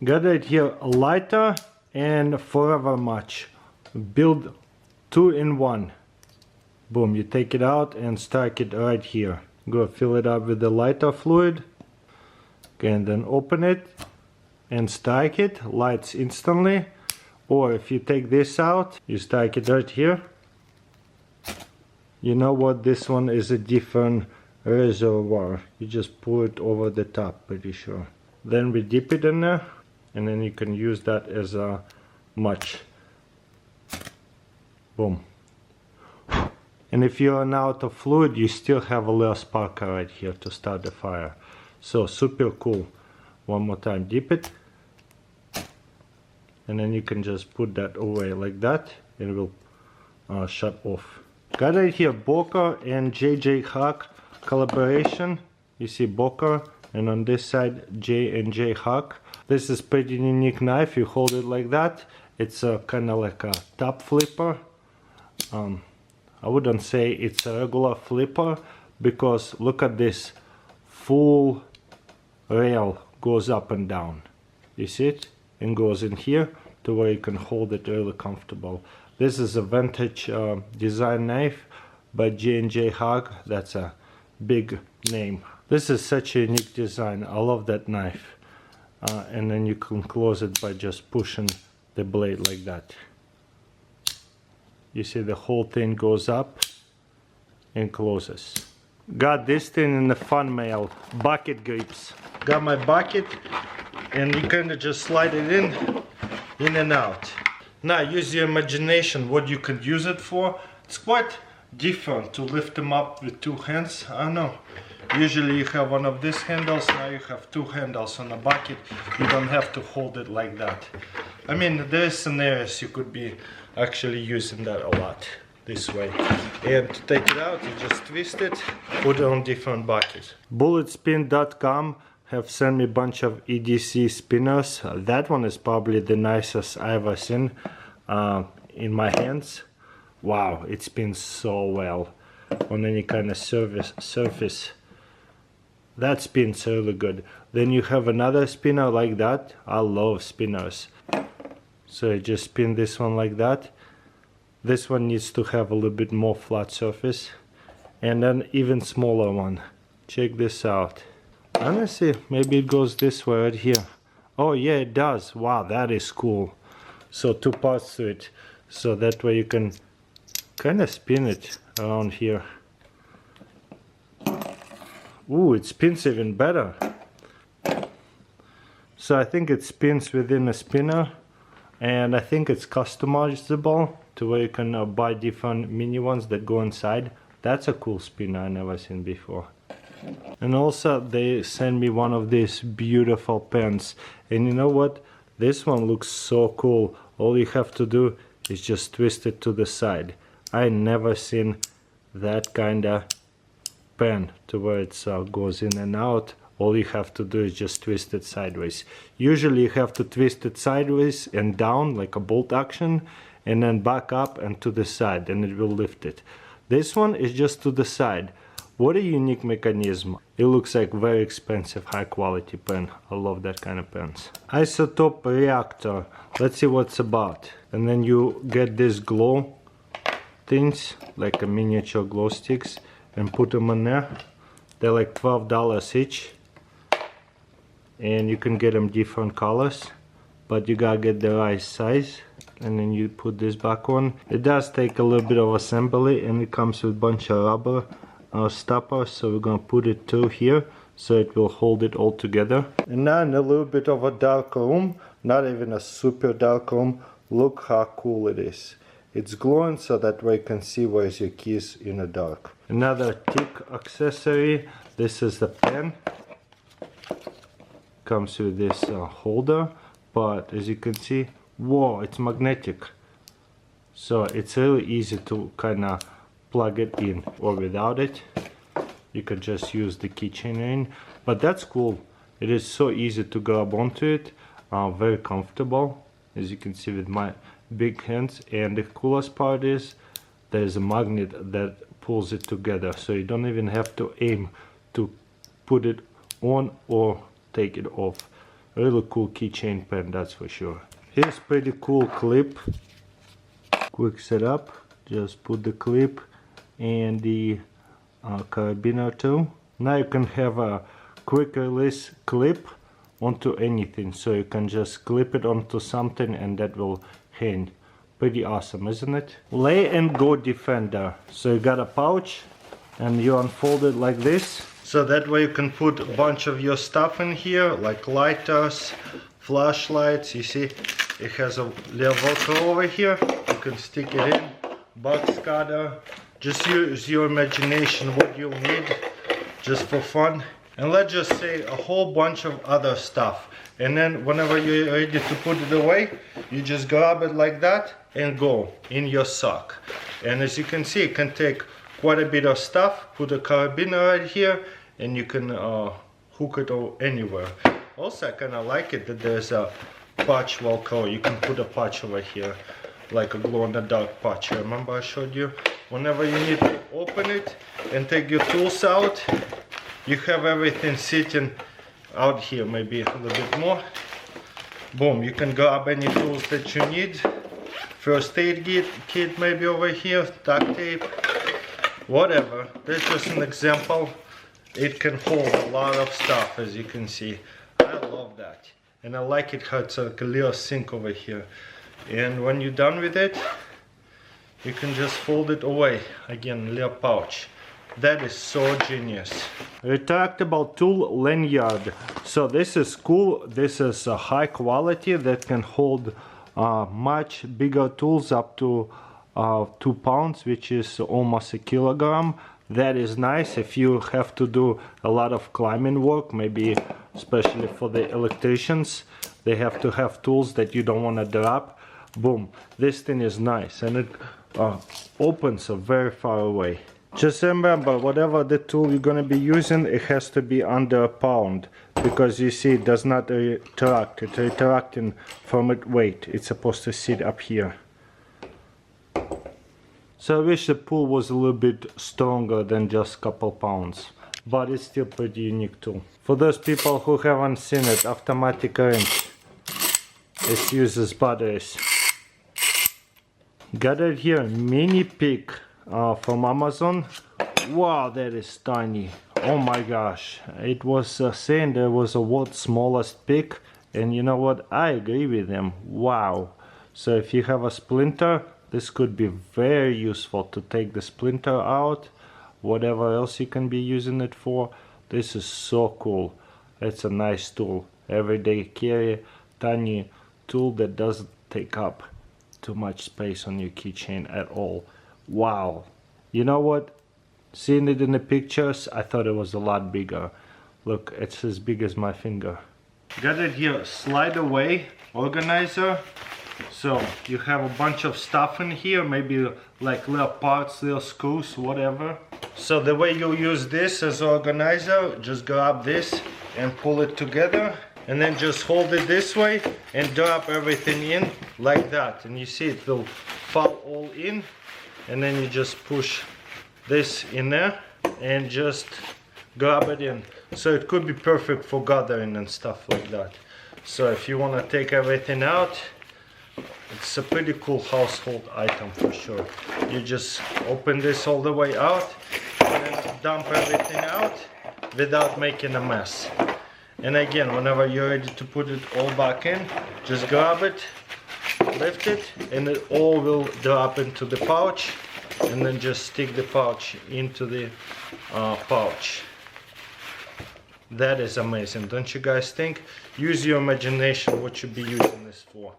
Got right here a lighter and forever match. Build 2 in 1. Boom, you take it out and strike it right here. Go fill it up with the lighter fluid. Okay, and then open it and strike it, lights instantly. Or if you take this out, you strike it right here. You know what, this one is a different reservoir. You just pour it over the top, pretty sure. Then we dip it in there, and then you can use that as a match. Boom. And if you run out of fluid, you still have a little sparker right here to start the fire. So super cool. One more time, dip it. And then you can just put that away like that, and it will shut off. Got right here Bocek and J J Hawk collaboration. You see Bocek, and on this side J and J Hawk. This is pretty unique knife. You hold it like that. It's kind of like a top flipper. I wouldn't say it's a regular flipper, because look at this, full rail goes up and down. You see it? And goes in here to where you can hold it really comfortable. This is a vintage design knife by J J Hawk. That's a big name. This is such a unique design. I love that knife. And then you can close it by just pushing the blade like that. You see the whole thing goes up and closes. Got this thing in the fun mail, bucket grips. Got my bucket, and you kind of just slide it in and out. Now use your imagination what you could use it for. It's quite different to lift them up with 2 hands. I don't know. Usually you have one of these handles, now you have 2 handles on a bucket. You don't have to hold it like that. I mean, there are scenarios you could be actually using that a lot this way. And to take it out, you just twist it, put it on different buckets. Bulletspin.com have sent me a bunch of EDC spinners. That one is probably the nicest I've ever seen in my hands. Wow, it spins so well on any kind of surface. That spins really good. Then you have another spinner like that. I love spinners. So you just spin this one like that. This one needs to have a little bit more flat surface. And then even smaller one. Check this out. Honestly, maybe it goes this way right here. Oh yeah, it does. Wow, that is cool. So 2 parts to it. So that way you can kind of spin it around here. Ooh, it spins even better. So I think it spins within a spinner, and I think it's customizable to where you can buy different mini ones that go inside. That's a cool spinner I never seen before. And also they sent me one of these beautiful pens, and you know what, this one looks so cool. All you have to do is just twist it to the side. I never seen that kind of pen to where it goes in and out. All you have to do is just twist it sideways. Usually you have to twist it sideways and down like a bolt action, and then back up and to the side, and it will lift it. This one is just to the side. What a unique mechanism. It looks like very expensive, high quality pen. I love that kind of pens. Isotope Reactor. Let's see what's about. And then you get these glow things, like a miniature glow sticks, and put them in there. They're like $12 each. And you can get them different colors, but you gotta get the right size. And then you put this back on. It does take a little bit of assembly, and it comes with a bunch of rubber stoppers, so we're gonna put it through here so it will hold it all together. And now in a little bit of a dark room, not even a super dark room, look how cool it is. It's glowing so that way you can see where's your keys in the dark. Another thick accessory, this is the pen. Comes with this holder, but as you can see, whoa, it's magnetic. So it's really easy to kind of plug it in, or without it you can just use the keychain in. But that's cool. It is so easy to grab onto it, very comfortable, as you can see with my big hands. And the coolest part is there's a magnet that pulls it together, so you don't even have to aim to put it on or take it off. Really cool keychain pen, that's for sure. Here's pretty cool clip. Quick setup. Just put the clip and the carabiner too. Now you can have a quick release clip onto anything, so you can just clip it onto something and that will hang. Pretty awesome, isn't it? Lay and go defender. So you got a pouch and you unfold it like this, so that way you can put a bunch of your stuff in here, like lighters, flashlights. You see it has a little Velcro over here, you can stick it in, box cutter. Just use your imagination what you'll need just for fun. And let's just say a whole bunch of other stuff, and then whenever you're ready to put it away, you just grab it like that and go in your sock. And as you can see, it can take quite a bit of stuff. Put a carabiner right here and you can hook it anywhere. Also, I kind of like it that there's a patch Velcro. You can put a patch over here, like a glow-in-the-dark patch. Remember I showed you? Whenever you need to open it and take your tools out, you have everything sitting out here, maybe a little bit more. Boom, you can grab any tools that you need. First aid kit maybe over here, duct tape, whatever. That's just an example. It can hold a lot of stuff, as you can see. I love that. And I like it how it's like a little sink over here. And when you're done with it, you can just fold it away. Again, little pouch. That is so genius. Retractable tool lanyard. So this is cool. This is a high quality that can hold much bigger tools up to 2 pounds, which is almost a kilogram. That is nice if you have to do a lot of climbing work, maybe especially for the electricians. They have to have tools that you don't want to drop. Boom, this thing is nice, and it opens very far away. Just remember, whatever the tool you're going to be using, it has to be under a pound, because you see it does not retract. It's retracting from its weight. It's supposed to sit up here. So I wish the pull was a little bit stronger than just a couple pounds, but it's still pretty unique tool. For those people who haven't seen it, automatic wrench. It uses batteries. Got it here, mini pick. From Amazon. Wow, that is tiny. Oh my gosh, it was saying there was a world's smallest pick, and you know what, I agree with them. Wow. So if you have a splinter, this could be very useful to take the splinter out, whatever else you can be using it for. This is so cool. It's a nice tool, everyday carry, tiny tool that doesn't take up too much space on your keychain at all. Wow, you know what, seeing it in the pictures, I thought it was a lot bigger. Look, it's as big as my finger. Got it here, slide away organizer. So you have a bunch of stuff in here, maybe like little parts, little screws, whatever. So the way you use this as organizer, just grab this and pull it together, and then just hold it this way and drop everything in like that, and you see it will fall all in. And then you just push this in there and just grab it in. So it could be perfect for gathering and stuff like that. So if you want to take everything out, it's a pretty cool household item for sure. You just open this all the way out and then dump everything out without making a mess. And again, whenever you're ready to put it all back in, just grab it, lift it, and it all will drop into the pouch, and then just stick the pouch into the pouch. That is amazing, don't you guys think? Use your imagination what you'd be using this for.